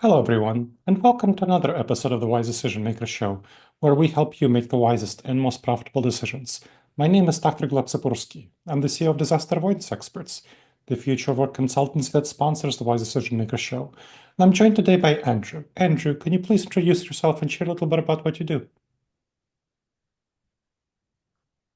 Hello, everyone, and welcome to another episode of the Wise Decision Maker Show, where we help you make the wisest and most profitable decisions. My name is Dr. Gleb Tsipursky. I'm the CEO of Disaster Avoidance Experts, the future of work consultancy that sponsors the Wise Decision Maker Show. And I'm joined today by Andrew. Andrew, can you please introduce yourself and share a little bit about what you do?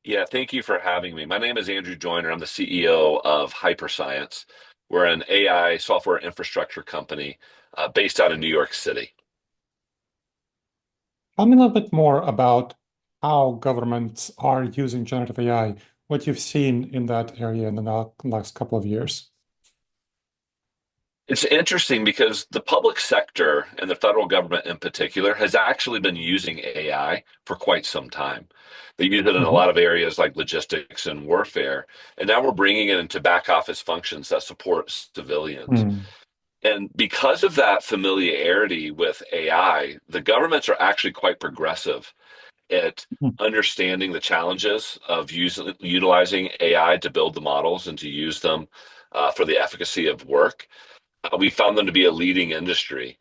Yeah, thank you for having me. My name is Andrew Joyner. I'm the CEO of Hyperscience. We're an AI software infrastructure company based out of New York City. Tell me a little bit more about how governments are using generative AI, what you've seen in that area in the last couple of years. It's interesting because the public sector and the federal government in particular has actually been using AI for quite some time. They use it in a Mhm, lot of areas like logistics and warfare, and now we're bringing it into back office functions that support civilians. mm, And because of that familiarity with AI, the governments are actually quite progressive at mm, understanding the challenges of utilizing AI to build the models and to use them for the efficacy of work. We found them to be a leading industry.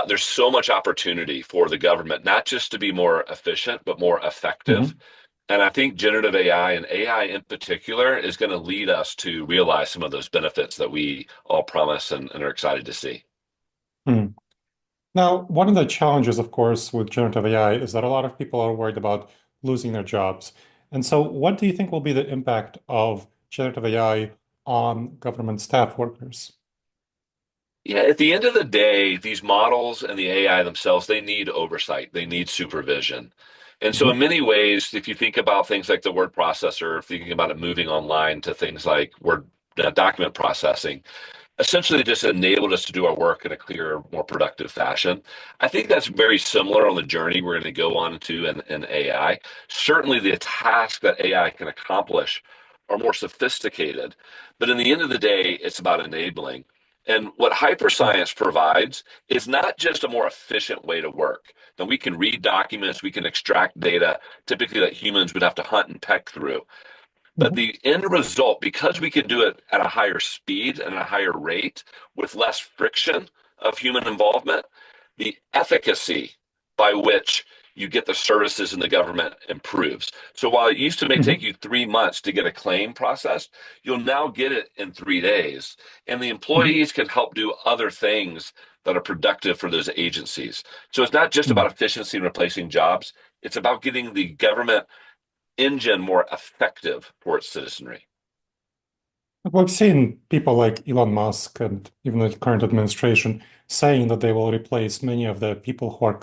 There's so much opportunity for the government, not just to be more efficient, but more effective. mhm. And I think generative AI and AI in particular is going to lead us to realize some of those benefits that we all promise and are excited to see. Mm. Now, one of the challenges, of course, with generative AI is that a lot of people are worried about losing their jobs. And so, what do you think will be the impact of generative AI on government staff workers? Yeah, at the end of the day, these models and the AI themselves, they need oversight, they need supervision. And so, in Mhm, many ways, if you think about things like the word processor, thinking about it moving online to things like word document processing, essentially just enabled us to do our work in a clearer, more productive fashion. I think that's very similar on the journey we're going to go on to in AI. Certainly, the tasks that AI can accomplish are more sophisticated, but in the end of the day, it's about enabling. And what hyperscience provides is not just a more efficient way to work. Now, we can read documents, we can extract data, typically that humans would have to hunt and peck through. But mhm, the end result, because we can do it at a higher speed and a higher rate with less friction of human involvement, the efficacy by which you get the services in the government improves. So while it used to may take mhm, you 3 months to get a claim processed, you'll now get it in 3 days. And the mhm, employees can help do other things that are productive for those agencies. So it's not just about mhm. efficiency and replacing jobs, it's about getting the government engine more effective for its citizenry. We've seen people like Elon Musk and even the current administration saying that they will replace many of the people who are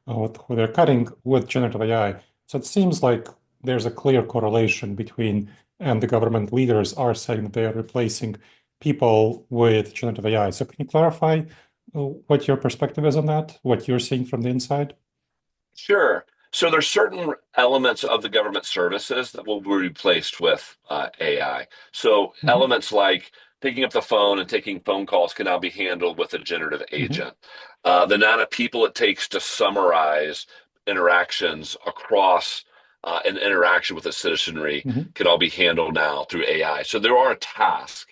who they're cutting with generative AI. So it seems like there's a clear correlation between, and the government leaders are saying that they are replacing people with generative AI. So can you clarify what your perspective is on that, what you're seeing from the inside? Sure. So there's certain elements of the government services that will be replaced with AI. So Hmm. elements like picking up the phone and taking phone calls can now be handled with a generative Hmm. agent. The amount of people it takes to summarize interactions across an interaction with a citizenry Hmm. can all be handled now through AI. So there are tasks.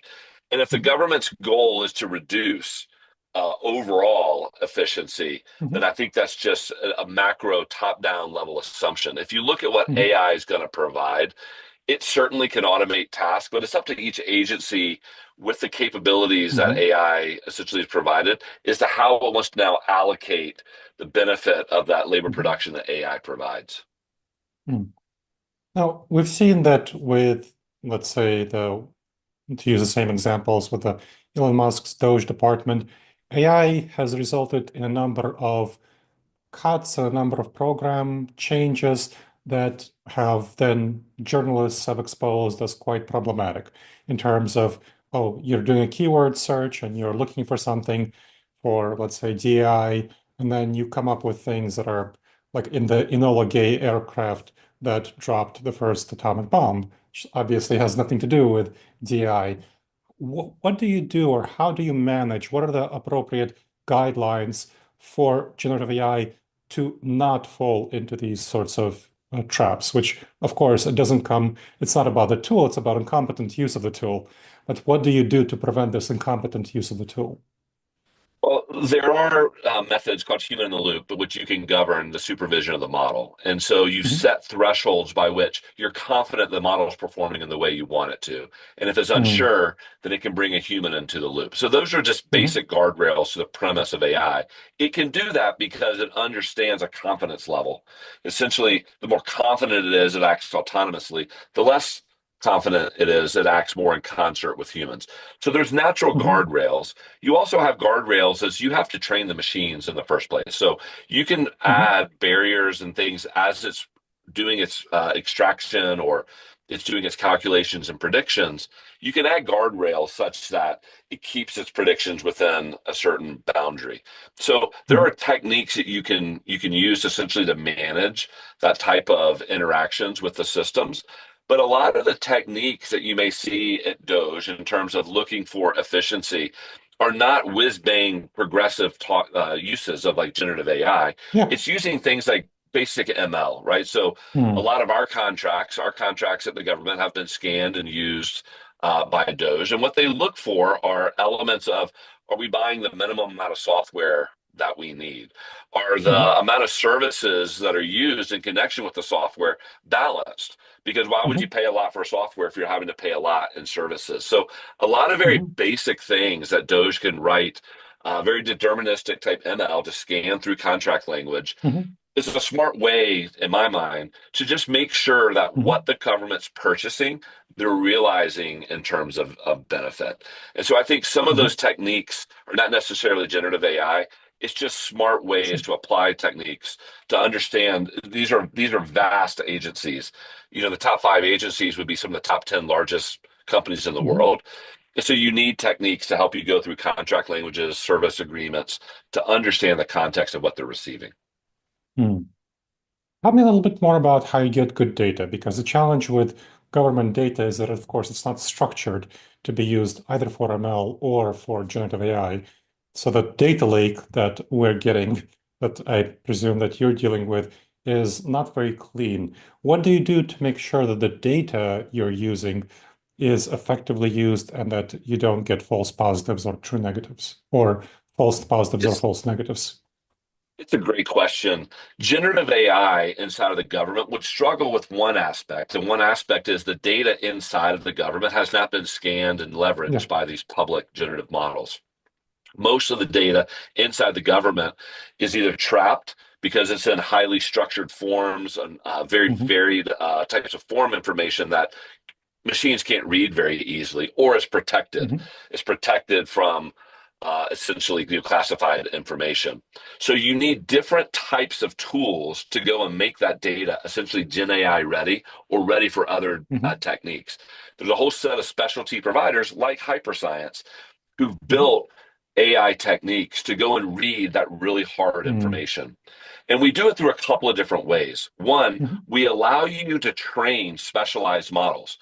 And if the Hmm. government's goal is to reduce overall efficiency, then Hmm. I think that's just a macro top-down level assumption. If you look at what Hmm. AI is going to provide, it certainly can automate tasks, but it's up to each agency with the capabilities that Hmm. AI essentially has provided is to how it wants to now allocate the benefit of that labor Hmm. production that AI provides. Hmm. Now, we've seen that with, let's say, to use the same examples with the Elon Musk's Doge department, AI has resulted in a number of cuts, a number of program changes that have then journalists have exposed as quite problematic in terms of, oh, you're doing a keyword search and you're looking for something for, let's say, DI, and then you come up with things that are like in the Enola Gay aircraft that dropped the first atomic bomb, which obviously has nothing to do with DI. What do you do or how do you manage? What are the appropriate guidelines for generative AI to not fall into these sorts of traps, which, of course, it's not about the tool, it's about incompetent use of the tool. But what do you do to prevent this incompetent use of the tool? Well, there are methods called human in the loop, but which you can govern the supervision of the model. And so you Hmm. set thresholds by which you're confident the model is performing in the way you want it to. And if it's Hmm. unsure, then it can bring a human into the loop. So those are just Hmm. basic guardrails to the premise of AI. It can do that because it understands a confidence level. Essentially, the more confident it is, it acts autonomously. The less confident it is, it acts more in concert with humans. So there's natural Hmm. guardrails. You also have guardrails as you have to train the machines in the first place. So you can Hmm. add barriers and things as it's doing its extraction or it's doing its calculations and predictions. You can add guardrails such that it keeps its predictions within a certain boundary. So there Hmm. are techniques that you can use essentially to manage that type of interactions with the systems. But a lot of the techniques that you may see at Doge in terms of looking for efficiency are not whiz-bang progressive uses of like generative AI. Yeah. It's using things like basic ML, right? So a Hmm. lot of our contracts at the government have been scanned and used by Doge. And what they look for are elements of, are we buying the minimum amount of software that we need? Are Hmm. the amount of services that are used in connection with the software balanced? Because why would you Hmm. pay a lot for software if you're having to pay a lot in services? So a lot of very Hmm. basic things that Doge can write, very deterministic type ML to scan through contract language Hmm. is a smart way, in my mind, to just make sure that what Hmm. the government's purchasing, they're realizing in terms of benefit. And so I think some of those Hmm. techniques are not necessarily generative AI. It's just smart ways Sure. to apply techniques to understand these are vast agencies. You know, the top five agencies would be some of the top 10 largest companies in the Hmm. world. And so you need techniques to help you go through contract languages, service agreements to understand the context of what they're receiving. Hmm. Tell me a little bit more about how you get good data, because the challenge with government data is that, of course, it's not structured to be used either for ML or for generative AI. So the data lake that we're getting, that I presume that you're dealing with, is not very clean. What do you do to make sure that the data you're using is effectively used and that you don't get false positives or true negatives, or false positives or It's false negatives? It's a great question. Generative AI inside of the government would struggle with one aspect, and one aspect is the data inside of the government has not been scanned and Yeah. leveraged by these public generative models. Most of the data inside the government is either trapped because it's in highly structured forms and very Hmm. varied types of form information that machines can't read very easily, or is protected. Hmm. It's protected from essentially classified information. So you need different types of tools to go and make that data essentially Gen AI ready or ready for other Hmm. techniques. There's a whole set of specialty providers like Hyperscience who've Hmm. built AI techniques to go and read that really hard Hmm. information. And we do it through a couple of different ways. One, Hmm. we allow you to train specialized models.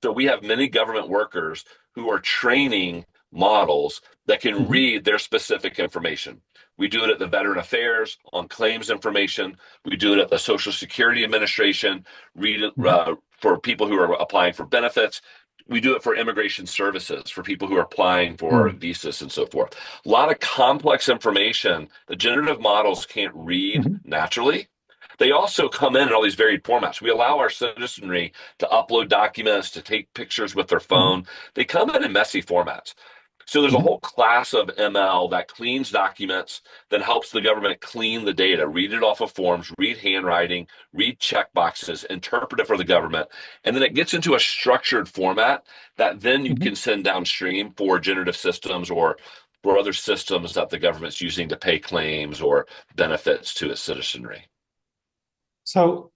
So we have many government workers who are training models that can Hmm. read their specific information. We do it at the Veteran Affairs on claims information. We do it at the Social Security Administration, read it Hmm. for people who are applying for benefits. We do it for immigration services for people who are applying for Hmm. visas and so forth. A lot of complex information the generative models can't read Hmm. naturally. They also come in all these varied formats. We allow our citizenry to upload documents, to take pictures with their Hmm. phone. They come in messy formats. So there's a Hmm. whole class of ML that cleans documents, that helps the government clean the data, read it off of forms, read handwriting, read check boxes, interpret it for the government. And then it gets into a structured format that then you Hmm. can send downstream for generative systems or for other systems that the government's using to pay claims or benefits to its citizenry. So,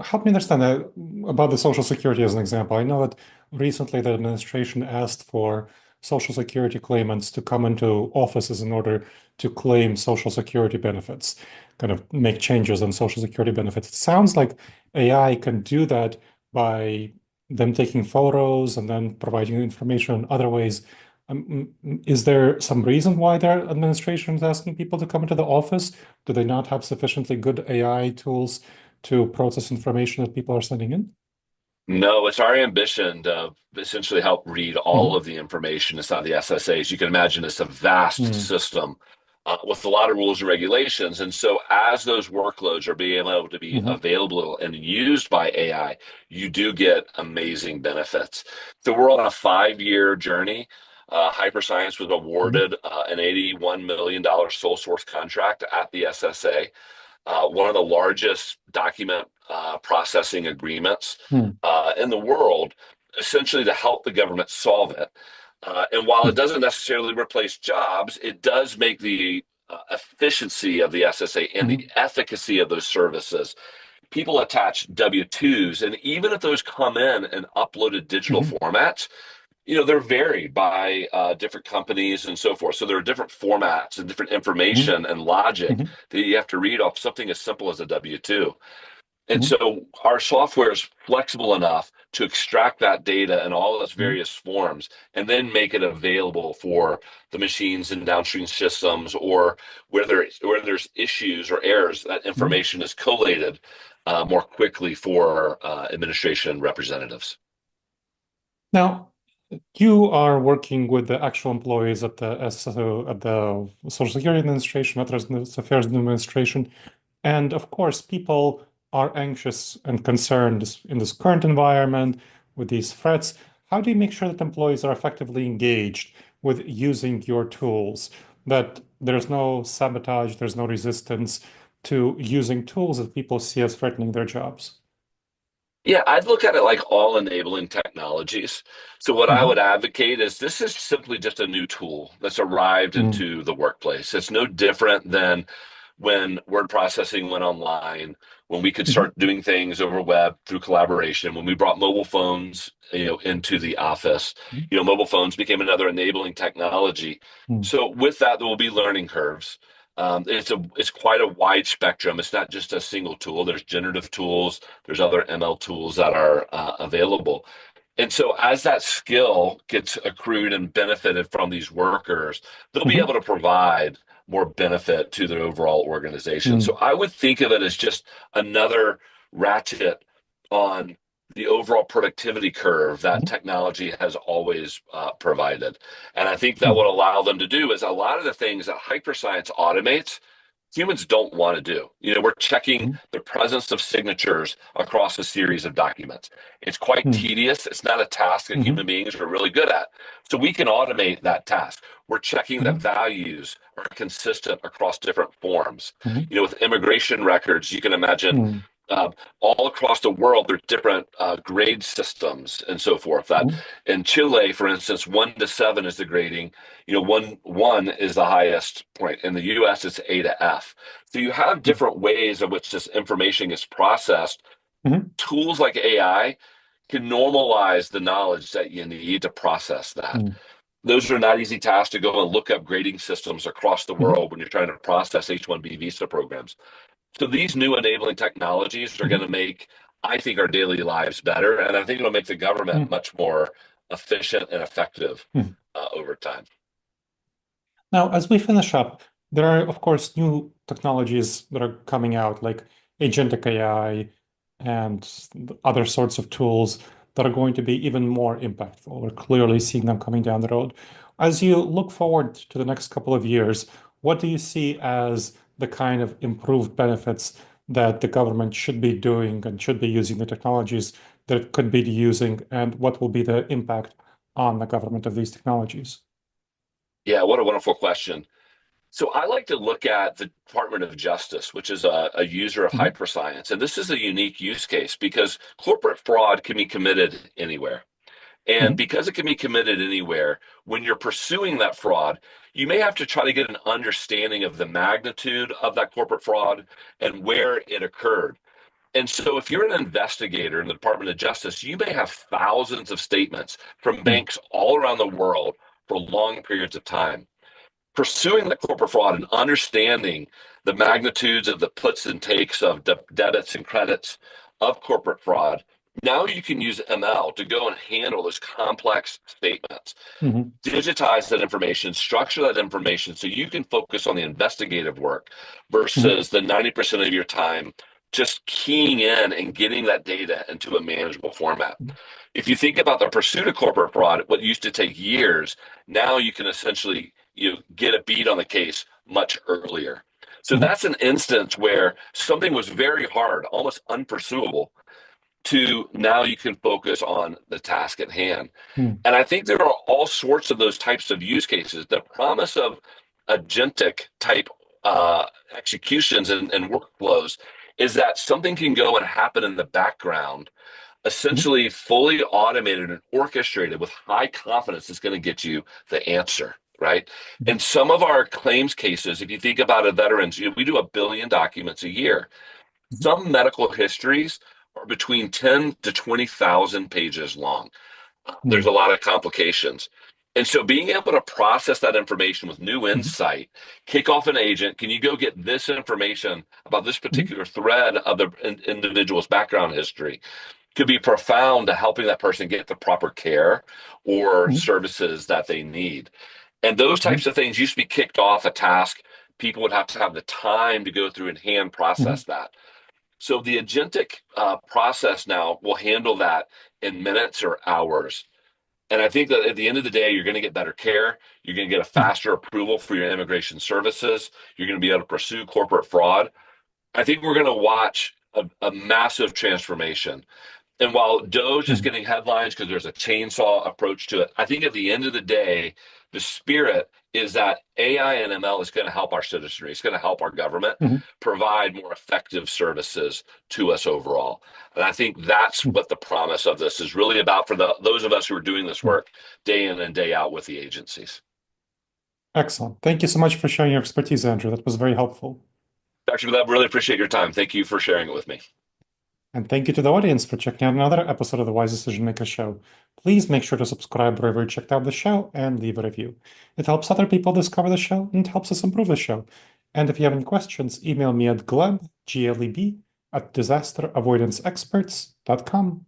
help me understand about the Social Security as an example. I know that recently the administration asked for Social Security claimants to come into offices in order to claim Social Security benefits, kind of make changes on Social Security benefits. It sounds like AI can do that by them taking photos and then providing information in other ways. Is there some reason why their administration is asking people to come into the office? Do they not have sufficiently good AI tools to process information that people are sending in? No, it's our ambition to essentially help read all Hmm. of the information inside the SSAs. You can imagine it's a vast Hmm. system. with a lot of rules and regulations. And so, as those workloads are being able to be Hmm. available and used by AI, you do get amazing benefits. So, we're on a 5 year journey. Hyperscience was Hmm. awarded an $81 million sole source contract at the SSA, one of the largest document processing agreements Hmm. in the world, essentially to help the government solve it. And while it doesn't necessarily replace jobs, it does make the efficiency of the SSA and the Hmm. efficacy of those services. People attach W-2s, and even if those come in uploaded digital Hmm. formats, they're varied by different companies and so forth. So there are different formats and different Hmm. information and logic Hmm. that you have to read off something as simple as a W-2. And Hmm. so our software is flexible enough to extract that data in all its Hmm. various forms and then make it available for the machines and downstream systems, or where there's issues or errors, that Hmm. information is collated more quickly for administration representatives. Now, you are working with the actual employees at the at the Social Security Administration, Veterans Affairs Administration, and of course, people are anxious and concerned in this current environment with these threats. How do you make sure that employees are effectively engaged with using your tools? That there's no sabotage, there's no resistance to using tools that people see as threatening their jobs. Yeah, I'd look at it like all enabling technologies. So, what I would Hmm. advocate is this is simply just a new tool that's arrived Hmm. into the workplace. It's no different than when word processing went online, when we could Hmm. start doing things over web through collaboration, when we brought mobile phones, into the office. Mobile phones became another enabling technology. Hmm. So, with that, there will be learning curves. It's quite a wide spectrum. It's not just a single tool. There's generative tools, there's other ML tools that are available. And so, as that skill gets accrued and benefited from these workers, they'll be able Hmm. to provide more benefit to their overall organization. So, Hmm. I would think of it as just another ratchet on the overall productivity curve that Hmm. technology has always provided. And I think that Hmm. what allow them to do is a lot of the things that hyperscience automates humans don't want to do. We're checking Hmm. the presence of signatures across a series of documents. It's quite Hmm. tedious. It's not a task that Hmm. human beings are really good at. So we can automate that task. We're checking that Hmm. values are consistent across different forms. Hmm. With immigration records, you can imagine Hmm. all across the world, there's different grade systems and so forth. That Hmm. in Chile, for instance, 1 to 7 is the grading. One is the highest point. In the U.S., it's A to F. So you have different ways in which this information is processed. Hmm. Tools like AI can normalize the knowledge that you need to process that. Hmm. Those are not easy tasks to go and look up grading systems across the Hmm. world when you're trying to process H-1B visa programs. So these new enabling technologies are going Hmm. to make, I think, our daily lives better, and I think it'll make the government Hmm. much more efficient and effective Hmm. over time. Now, as we finish up, there are, of course, new technologies that are coming out, like agentic AI and other sorts of tools that are going to be even more impactful. We're clearly seeing them coming down the road. As you look forward to the next couple of years, what do you see as the kind of improved benefits that the government should be doing and should be using the technologies that it could be using, and what will be the impact on the government of these technologies? Yeah, what a wonderful question. So I like to look at the Department of Justice, which is a user of Mhm. hyperscience. And this is a unique use case because corporate fraud can be committed anywhere. And Mhm. because it can be committed anywhere, when you're pursuing that fraud, you may have to try to get an understanding of the magnitude of that corporate fraud and where it occurred. And so, if you're an investigator in the Department of Justice, you may have thousands of statements from Mhm. banks all around the world for long periods of time. Pursuing the corporate fraud and understanding the magnitudes of the puts and takes of debits and credits of corporate fraud, now you can use ML to go and handle those complex statements, Mhm. digitize that information, structure that information so you can focus on the investigative work Mhm. versus the 90% of your time just keying in and getting that data into a manageable format. If you think about the pursuit of corporate fraud, what used to take years, now you can essentially get a beat on the case much earlier. So Mhm. that's an instance where something was very hard, almost unpursuable, to now you can focus on the task at hand. Mhm. And I think there are all sorts of those types of use cases. The promise of agentic type executions and workflows is that something can go and happen in the background, Mhm. essentially fully automated and orchestrated with high confidence is going to get you the answer, right? In Mhm. some of our claims cases, if you think about a veterans, we do 1 billion documents a year. Mhm. Some medical histories are between 10 to 20,000 pages long. There's a Mhm. lot of complications. And so being able to process that information with new Mhm. insight, kick off an agent, can you go get this information about this Mhm. particular thread of the individual's background history? Could be profound to helping that person get the proper care or Mhm. services that they need. And those Mhm. types of things used to be kicked off a task. People would have to have the time to go through and hand Mhm. process that. So the agentic process now will handle that in minutes or hours. And I think that at the end of the day, you're going to get better care. You're going to get a Mhm. faster approval for your immigration services. You're going to be able to pursue corporate fraud. I think we're going to watch a massive transformation. And while Doge is Mhm. getting headlines because there's a chainsaw approach to it, I think at the end of the day, the spirit is that AI and ML is going to help our citizenry. It's going to help our government Mhm. provide more effective services to us overall. And I think that's Mhm. what the promise of this is really about for those of us who are doing this Mhm. work day in and day out with the agencies. Excellent. Thank you so much for sharing your expertise, Andrew. That was very helpful. Dr. Gleb, really appreciate your time. Thank you for sharing it with me. And thank you to the audience for checking out another episode of the Wise Decision Maker Show. Please make sure to subscribe wherever you checked out the show and leave a review. It helps other people discover the show and helps us improve the show. And if you have any questions, email me at gleb, Gleb, at disasteravoidanceexperts.com.